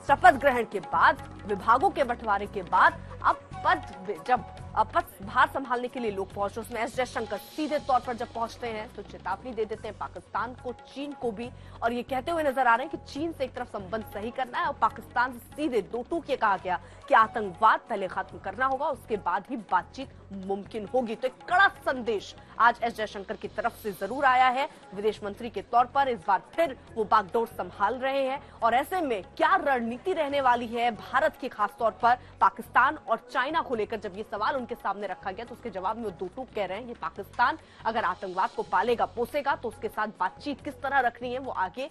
शपथ ग्रहण के बाद, विभागों के बंटवारे के बाद अब जब भार संभालने के लिए लोग पहुंचे, उसमें एस जयशंकर सीधे तौर पर जब पहुंचते हैं तो चेतावनी दे देते हैं पाकिस्तान को, चीन को भी, और ये कहते हुए नजर आ रहे हैं कि चीन से एक तरफ संबंध सही करना है और पाकिस्तान से सीधे दो टूक ये कहा गया कि आतंकवाद पहले खत्म करना होगा, उसके बाद ही बातचीत मुमकिन होगी। तो एक कड़ा संदेश आज एस जयशंकर की तरफ से जरूर आया है विदेश मंत्री के तौर पर। इस बार फिर वो बागडोर संभाल रहे हैं और ऐसे में क्या रणनीति रहने वाली है भारत की, खासतौर पर पाकिस्तान और चाइना को लेकर जब ये सवाल उनके सामने रखा गया तो उसके जवाब में वो दो टूक कह रहे हैं, ये पाकिस्तान अगर आतंकवाद को पालेगा पोसेगा तो उसके साथ बातचीत किस तरह रखनी है वो आगे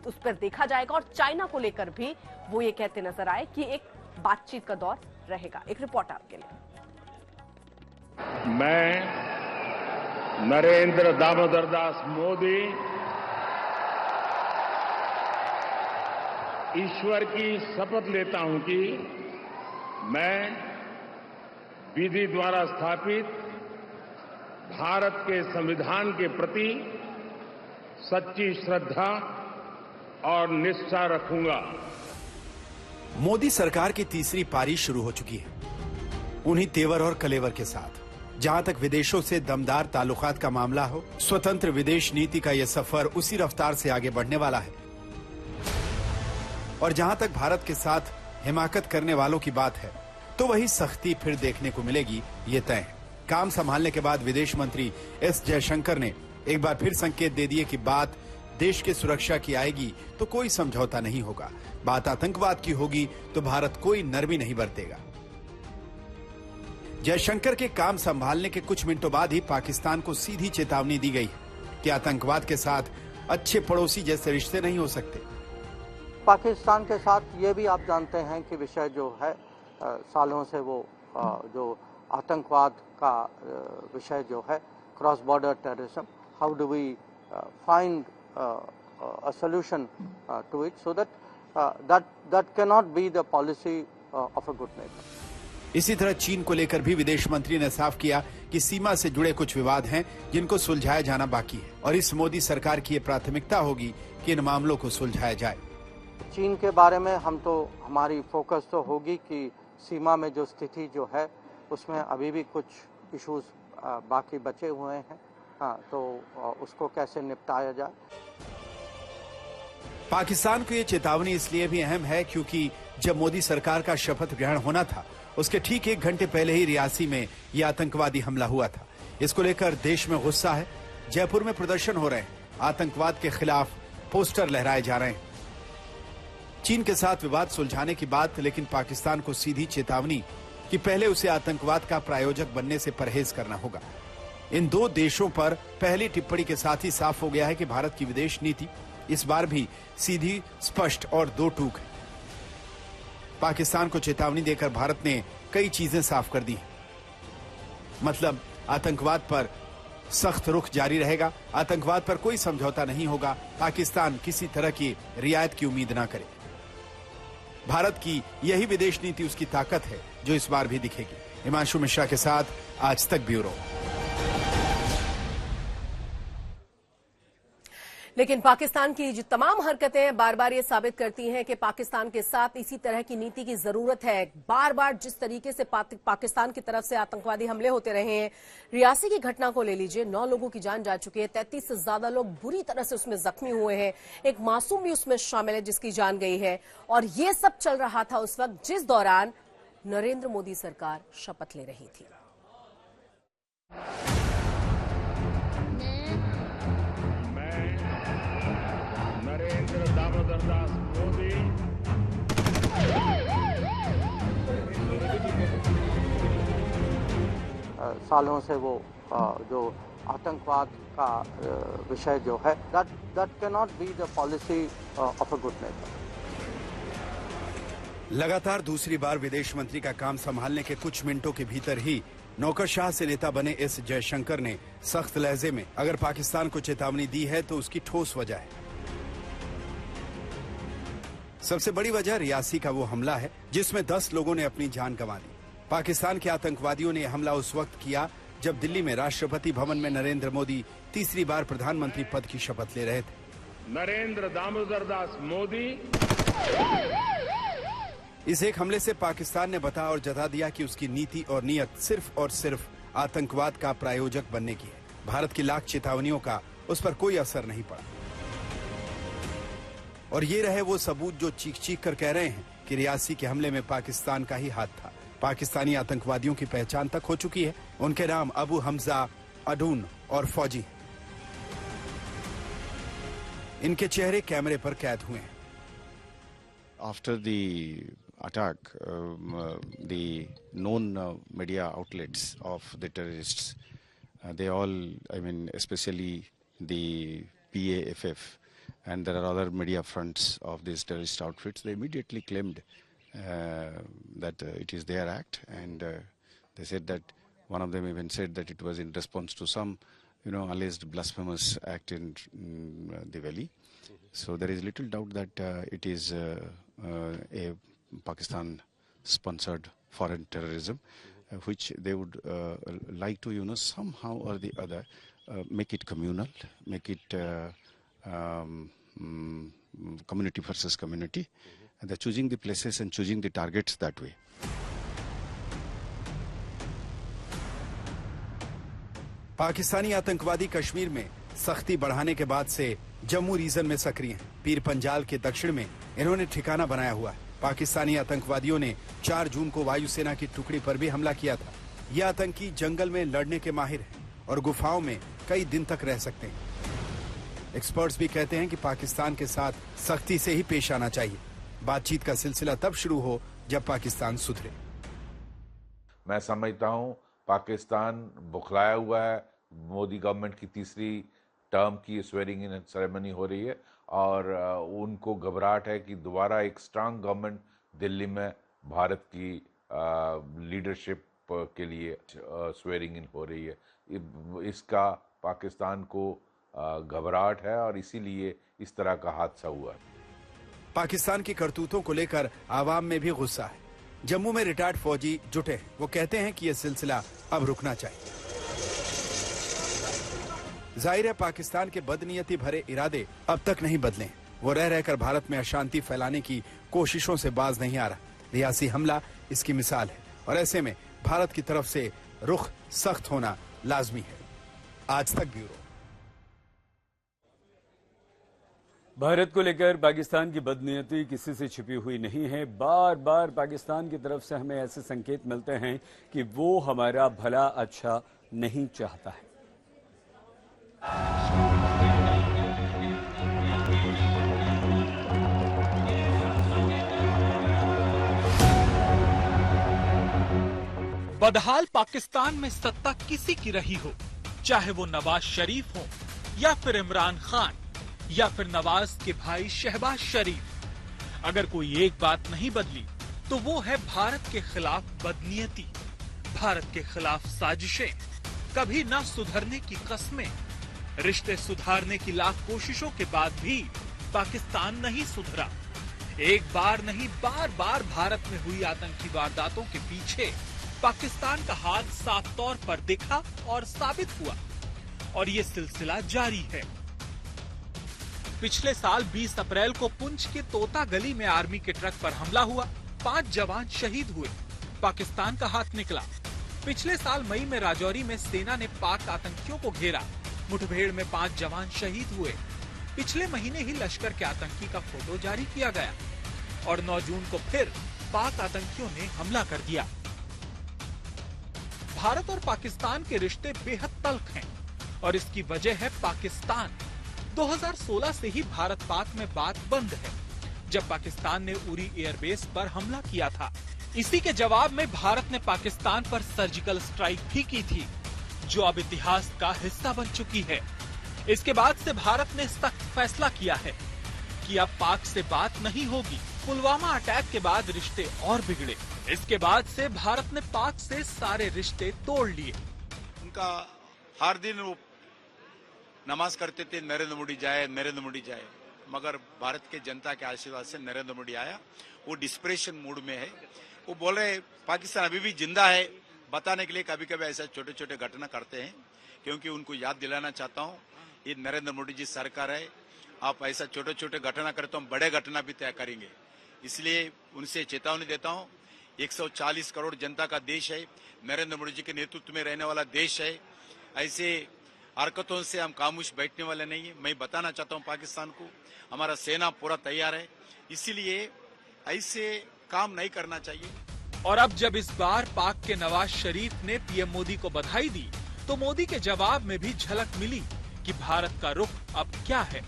उस पर देखा जाएगा। और चाइना को लेकर भी वो ये कहते नजर आए कि एक बातचीत का दौर रहेगा। एक रिपोर्ट आपके लिए। मैं नरेंद्र दामोदर दास मोदी ईश्वर की शपथ लेता हूं कि मैं विधि द्वारा स्थापित भारत के संविधान के प्रति सच्ची श्रद्धा और निष्ठा रखूंगा। मोदी सरकार की तीसरी पारी शुरू हो चुकी है, उन्हीं तेवर और कलेवर के साथ। जहां तक विदेशों से दमदार ताल्लुकात का मामला हो, स्वतंत्र विदेश नीति का यह सफर उसी रफ्तार से आगे बढ़ने वाला है। और जहां तक भारत के साथ हिमाकत करने वालों की बात है तो वही सख्ती फिर देखने को मिलेगी, ये तय है। काम संभालने के बाद विदेश मंत्री एस जयशंकर ने एक बार फिर संकेत दे दिए कि बात देश की सुरक्षा की आएगी तो कोई समझौता नहीं होगा, बात आतंकवाद की होगी तो भारत कोई नरमी नहीं बरतेगा। जयशंकर के काम संभालने के कुछ मिनटों बाद ही पाकिस्तान को सीधी चेतावनी दी गई कि आतंकवाद के साथ अच्छे पड़ोसी जैसे रिश्ते नहीं हो सकते। पाकिस्तान के साथ ये भी आप जानते हैं कि विषय जो है सालों से वो जो आतंकवाद का विषय जो है, cross border terrorism, how do we find a solution to it so that cannot be the policy of a good neighbor. इसी तरह चीन को लेकर भी विदेश मंत्री ने साफ किया कि सीमा से जुड़े कुछ विवाद हैं जिनको सुलझाया जाना बाकी है और इस मोदी सरकार की ये प्राथमिकता होगी कि इन मामलों को सुलझाया जाए। चीन के बारे में हमारी फोकस तो होगी कि सीमा में जो स्थिति जो है उसमें अभी भी कुछ इश्यूज बाकी बचे हुए हैं, तो उसको कैसे निपटाया जाए। पाकिस्तान को ये चेतावनी इसलिए भी अहम है क्योंकि जब मोदी सरकार का शपथ ग्रहण होना था उसके ठीक 1 घंटे पहले ही रियासी में यह आतंकवादी हमला हुआ था। इसको लेकर देश में गुस्सा है, जयपुर में प्रदर्शन हो रहे हैं, आतंकवाद के खिलाफ पोस्टर लहराए जा रहे हैं। चीन के साथ विवाद सुलझाने की बात, लेकिन पाकिस्तान को सीधी चेतावनी कि पहले उसे आतंकवाद का प्रायोजक बनने से परहेज करना होगा। इन दो देशों पर पहली टिप्पणी के साथ ही साफ हो गया है कि भारत की विदेश नीति इस बार भी सीधी, स्पष्ट और दो टूक है। पाकिस्तान को चेतावनी देकर भारत ने कई चीजें साफ कर दी हैं। मतलब आतंकवाद पर सख्त रुख जारी रहेगा, आतंकवाद पर कोई समझौता नहीं होगा, पाकिस्तान किसी तरह की रियायत की उम्मीद ना करे। भारत की यही विदेश नीति उसकी ताकत है जो इस बार भी दिखेगी। हिमांशु मिश्रा के साथ आज तक ब्यूरो। लेकिन पाकिस्तान की जो तमाम हरकतें बार बार ये साबित करती हैं कि पाकिस्तान के साथ इसी तरह की नीति की जरूरत है। बार बार जिस तरीके से पाकिस्तान की तरफ से आतंकवादी हमले होते रहे हैं, रियासी की घटना को ले लीजिए, 9 लोगों की जान जा चुकी है, 33 से ज्यादा लोग बुरी तरह से उसमें जख्मी हुए हैं, एक मासूम भी उसमें शामिल है जिसकी जान गई है। और ये सब चल रहा था उस वक्त जिस दौरान नरेंद्र मोदी सरकार शपथ ले रही थी। नरेंद्र दामोदर दास मोदी सालों से वो जो आतंकवाद का विषय जो है, that cannot be the policy of a good neighbor. लगातार दूसरी बार विदेश मंत्री का काम संभालने के कुछ मिनटों के भीतर ही नौकरशाह से नेता बने एस जयशंकर ने सख्त लहजे में अगर पाकिस्तान को चेतावनी दी है तो उसकी ठोस वजह है। सबसे बड़ी वजह रियासी का वो हमला है जिसमें 10 लोगों ने अपनी जान गंवा दी। पाकिस्तान के आतंकवादियों ने यह हमला उस वक्त किया जब दिल्ली में राष्ट्रपति भवन में नरेंद्र मोदी तीसरी बार प्रधानमंत्री पद की शपथ ले रहे थे। नरेंद्र दामोदर दास मोदी इस एक हमले से पाकिस्तान ने बता और जता दिया कि उसकी नीति और नीयत सिर्फ और सिर्फ आतंकवाद का प्रायोजक बनने की है। भारत की लाख चेतावनियों का उस पर कोई असर नहीं पड़ा। और ये रहे वो सबूत जो चीख चीख कर कह रहे हैं कि रियासी के हमले में पाकिस्तान का ही हाथ था। पाकिस्तानी आतंकवादियों की पहचान तक हो चुकी है। उनके नाम अबू हमजा, अडून और फौजी हैं। इनके चेहरे कैमरे पर कैद हुए हैं। After the attack, the known media outlets of the terrorists, they all, I mean, especially the PAFF, and there are other media fronts of these terrorist outfits, they immediately claimed that it is their act, and they said that one of them even said that it was in response to some, alleged blasphemous act in the valley. So there is little doubt that it is a Pakistan-sponsored foreign terrorism, which they would like to, somehow or the other, make it communal, make it community versus community, and they're choosing the places and choosing the targets that way. Pakistani आतंकवादी कश्मीर में सख्ती बढ़ाने के बाद से Jammu reason में सक्रिय हैं। पीर पंजाल के दक्षिण में इन्होंने ठिकाना बनाया हुआ है। पाकिस्तानी आतंकवादियों ने 4 जून को वायुसेना की टुकड़ी पर भी हमला किया था। ये आतंकी जंगल में लड़ने के माहिर हैं और गुफाओं में कई दिन तक रह सकते हैं। एक्सपर्ट्स भी कहते हैं कि पाकिस्तान के साथ सख्ती से ही पेश आना चाहिए। बातचीत का सिलसिला तब शुरू हो जब पाकिस्तान सुधरे। मैं समझता हूं पाकिस्तान बुखलाया हुआ है। मोदी गवर्नमेंट की तीसरी टर्म की स्वेरिंग इन सेरेमनी हो रही है और उनको घबराहट है कि दोबारा एक स्ट्रांग गवर्नमेंट दिल्ली में भारत की लीडरशिप के लिए स्वेरिंग इन हो रही है। इसका पाकिस्तान को घबराहट है और इसीलिए इस तरह का हादसा हुआ है। पाकिस्तान की करतूतों को लेकर आवाम में भी गुस्सा है। जम्मू में रिटायर्ड फौजी जुटे हैं। वो कहते हैं कि यह सिलसिला अब रुकना चाहिए। जाहिर है पाकिस्तान के बदनीयती भरे इरादे अब तक नहीं बदले। वो रह रहकर भारत में अशांति फैलाने की कोशिशों से बाज नहीं आ रहा। रियासी हमला इसकी मिसाल है और ऐसे में भारत की तरफ से रुख सख्त होना लाजमी है। आज तक ब्यूरो। भारत को लेकर पाकिस्तान की बदनीयती किसी से छिपी हुई नहीं है। बार बार पाकिस्तान की तरफ से हमें ऐसे संकेत मिलते हैं कि वो हमारा भला अच्छा नहीं चाहता है। बदहाल पाकिस्तान में सत्ता किसी की रही हो, चाहे वो नवाज शरीफ हो या फिर इमरान खान या फिर नवाज के भाई शहबाज शरीफ, अगर कोई एक बात नहीं बदली तो वो है भारत के खिलाफ बदनीयती, भारत के खिलाफ साजिशें, कभी ना सुधरने की कस्में। रिश्ते सुधारने की लाख कोशिशों के बाद भी पाकिस्तान नहीं सुधरा। एक बार नहीं बार बार भारत में हुई आतंकी वारदातों के पीछे पाकिस्तान का हाथ साफ तौर पर दिखा और साबित हुआ और ये सिलसिला जारी है। पिछले साल 20 अप्रैल को पुंछ के तोता गली में आर्मी के ट्रक पर हमला हुआ, 5 जवान शहीद हुए, पाकिस्तान का हाथ निकला। पिछले साल मई में राजौरी में सेना ने पाक आतंकियों को घेरा, मुठभेड़ में 5 जवान शहीद हुए। पिछले महीने ही लश्कर के आतंकी का फोटो जारी किया गया और 9 जून को फिर पाक आतंकियों ने हमला कर दिया। भारत और पाकिस्तान के रिश्ते बेहद तल्ख हैं और इसकी वजह है पाकिस्तान। 2016 से ही भारत पाक में बात बंद है, जब पाकिस्तान ने उरी एयरबेस पर हमला किया था। इसी के जवाब में भारत ने पाकिस्तान पर सर्जिकल स्ट्राइक भी की थी, जो अब इतिहास का हिस्सा बन चुकी है। इसके बाद से भारत ने सख्त फैसला किया है कि अब पाक से बात नहीं होगी। पुलवामा अटैक के बाद रिश्ते और बिगड़े। इसके बाद से भारत ने पाक से सारे रिश्ते तोड़ लिए। उनका हर दिन वो नमाज करते थे, नरेंद्र मोदी जाए, नरेंद्र मोदी जाए, मगर भारत के जनता के आशीर्वाद से नरेंद्र मोदी आया। वो डिस्प्रेशन मूड में है। वो बोल रहे पाकिस्तान अभी भी जिंदा है, बताने के लिए कभी कभी ऐसा छोटे छोटे घटना करते हैं, क्योंकि उनको याद दिलाना चाहता हूँ ये नरेंद्र मोदी जी सरकार है। आप ऐसा छोटे छोटे घटना करें तो हम बड़े घटना भी तय करेंगे। इसलिए उनसे चेतावनी देता हूं, 140 करोड़ जनता का देश है, नरेंद्र मोदी जी के नेतृत्व में रहने वाला देश है। ऐसे हरकतों से हम खामोश बैठने वाले नहीं है। मैं बताना चाहता हूं पाकिस्तान को, हमारा सेना पूरा तैयार है, इसीलिए ऐसे काम नहीं करना चाहिए। और अब जब इस बार पाक के नवाज शरीफ ने पीएम मोदी को बधाई दी, तो मोदी के जवाब में भी झलक मिली कि भारत का रुख अब क्या है।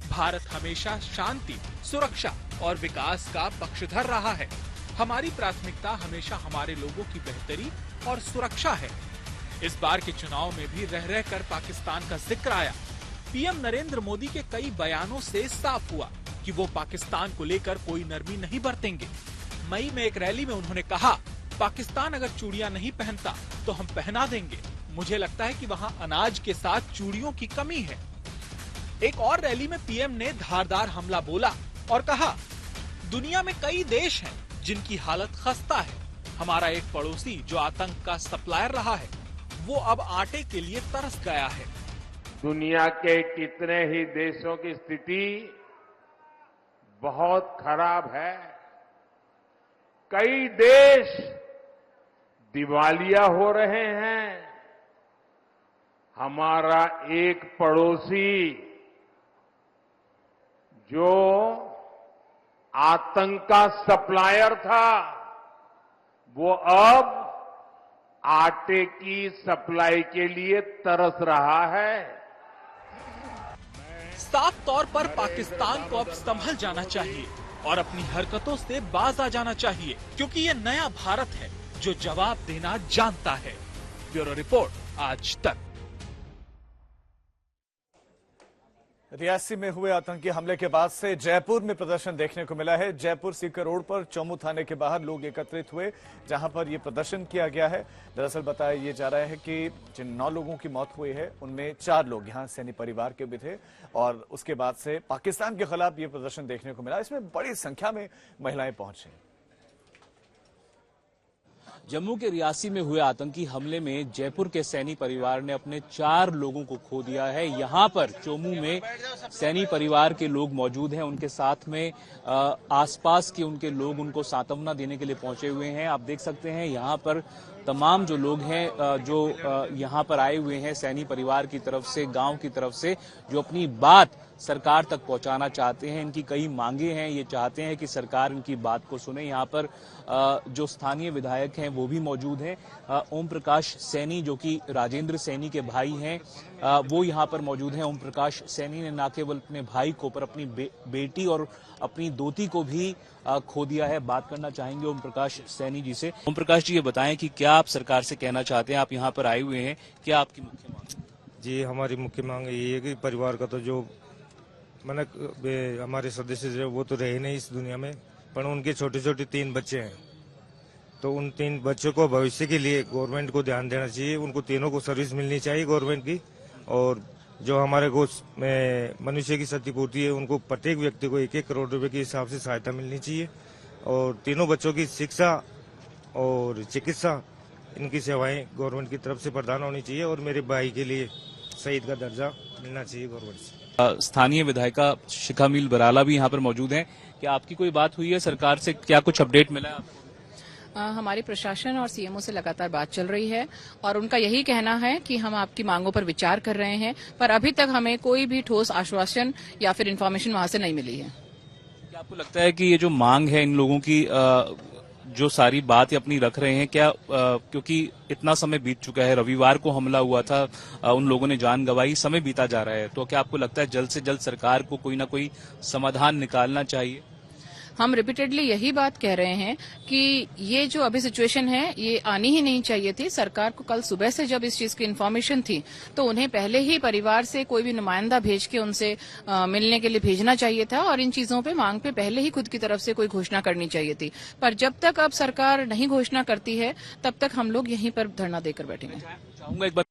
भारत हमेशा शांति, सुरक्षा और विकास का पक्षधर रहा है। हमारी प्राथमिकता हमेशा हमारे लोगों की बेहतरी और सुरक्षा है। इस बार के चुनाव में भी रह रहकर पाकिस्तान का जिक्र आया। पीएम नरेंद्र मोदी के कई बयानों से साफ हुआ कि वो पाकिस्तान को लेकर कोई नरमी नहीं बरतेंगे। मई में एक रैली में उन्होंने कहा, पाकिस्तान अगर चूड़ियां नहीं पहनता तो हम पहना देंगे। मुझे लगता है कि वहां अनाज के साथ चूड़ियों की कमी है। एक और रैली में पीएम ने धारदार हमला बोला और कहा, दुनिया में कई देश हैं जिनकी हालत खस्ता है। हमारा एक पड़ोसी जो आतंक का सप्लायर रहा है, वो अब आटे के लिए तरस गया है। दुनिया के कितने ही देशों की स्थिति बहुत खराब है। कई देश दिवालिया हो रहे हैं। हमारा एक पड़ोसी जो आतंक का सप्लायर था, वो अब आटे की सप्लाई के लिए तरस रहा है। साफ तौर पर पाकिस्तान को अब संभल जाना चाहिए और अपनी हरकतों से बाज आ जाना चाहिए, क्योंकि ये नया भारत है जो जवाब देना जानता है। ब्यूरो रिपोर्ट, आज तक। रियासी में हुए आतंकी हमले के बाद से जयपुर में प्रदर्शन देखने को मिला है। जयपुर सीकर रोड पर चौमू थाने के बाहर लोग एकत्रित हुए, जहां पर यह प्रदर्शन किया गया है। दरअसल बताया ये जा रहा है कि जिन 9 लोगों की मौत हुई है, उनमें 4 लोग यहां सैनी परिवार के भी थे और उसके बाद से पाकिस्तान के खिलाफ ये प्रदर्शन देखने को मिला। इसमें बड़ी संख्या में महिलाएं पहुंची। जम्मू के रियासी में हुए आतंकी हमले में जयपुर के सैनी परिवार ने अपने 4 लोगों को खो दिया है। यहाँ पर चोमू में सैनी परिवार के लोग मौजूद हैं, उनके साथ में आसपास के उनके लोग उनको सांत्वना देने के लिए पहुंचे हुए हैं। आप देख सकते हैं यहाँ पर तमाम जो लोग हैं जो यहाँ पर आए हुए हैं सैनी परिवार की तरफ से, गांव की तरफ से, जो अपनी बात सरकार तक पहुंचाना चाहते हैं। इनकी कई मांगे हैं, ये चाहते हैं कि सरकार इनकी बात को सुने। यहाँ पर जो स्थानीय विधायक हैं वो भी मौजूद हैं। ओम प्रकाश सैनी जो कि राजेंद्र सैनी के भाई हैं, वो यहाँ पर मौजूद हैं। ओम प्रकाश सैनी ने न केवल अपने भाई को पर अपनी बेटी और अपनी दोती को भी खो दिया है। बात करना चाहेंगे ओम प्रकाश सैनी जी से। ओम प्रकाश जी, ये बताएं कि क्या आप सरकार से कहना चाहते हैं? आप यहाँ पर आए हुए हैं, क्या आपकी मुख्य मांग? जी, हमारी मुख्य मांग ये है कि परिवार का तो जो हमारे सदस्य जो वो तो रहे नहीं इस दुनिया में, पर उनके छोटे छोटे 3 बच्चे हैं, तो उन 3 बच्चों को भविष्य के लिए गवर्नमेंट को ध्यान देना चाहिए। उनको तीनों को सर्विस मिलनी चाहिए गवर्नमेंट की, और जो हमारे को मनुष्य की क्षतिपूर्ति है उनको प्रत्येक व्यक्ति को 1-1 करोड़ रुपए के हिसाब से सहायता मिलनी चाहिए, और तीनों बच्चों की शिक्षा और चिकित्सा इनकी सेवाएं गवर्नमेंट की तरफ से प्रदान होनी चाहिए, और मेरे भाई के लिए शहीद का दर्जा मिलना चाहिए गवर्नमेंट से। स्थानीय विधायिका शिखा मील बराला भी यहाँ पर मौजूद हैं। क्या आपकी कोई बात हुई है सरकार से? क्या कुछ अपडेट मिला है आपको? हमारी प्रशासन और सीएमओ से लगातार बात चल रही है और उनका यही कहना है कि हम आपकी मांगों पर विचार कर रहे हैं, पर अभी तक हमें कोई भी ठोस आश्वासन या फिर इन्फॉर्मेशन वहां से नहीं मिली है। क्या आपको लगता है कि ये जो मांग है इन लोगों की, जो सारी बात अपनी रख रहे हैं, क्या क्योंकि इतना समय बीत चुका है, रविवार को हमला हुआ था, उन लोगों ने जान गंवाई, समय बीता जा रहा है, तो क्या आपको लगता है जल्द से जल्द सरकार को कोई ना कोई समाधान निकालना चाहिए? हम रिपीटेडली यही बात कह रहे हैं कि ये जो अभी सिचुएशन है ये आनी ही नहीं चाहिए थी। सरकार को कल सुबह से जब इस चीज की इन्फॉर्मेशन थी तो उन्हें पहले ही परिवार से कोई भी नुमाइंदा भेज के उनसे मिलने के लिए भेजना चाहिए था, और इन चीजों पे मांग पे पहले ही खुद की तरफ से कोई घोषणा करनी चाहिए थी। पर जब तक अब सरकार नहीं घोषणा करती है तब तक हम लोग यहीं पर धरना देकर बैठेंगे। चाहूंगा एक बार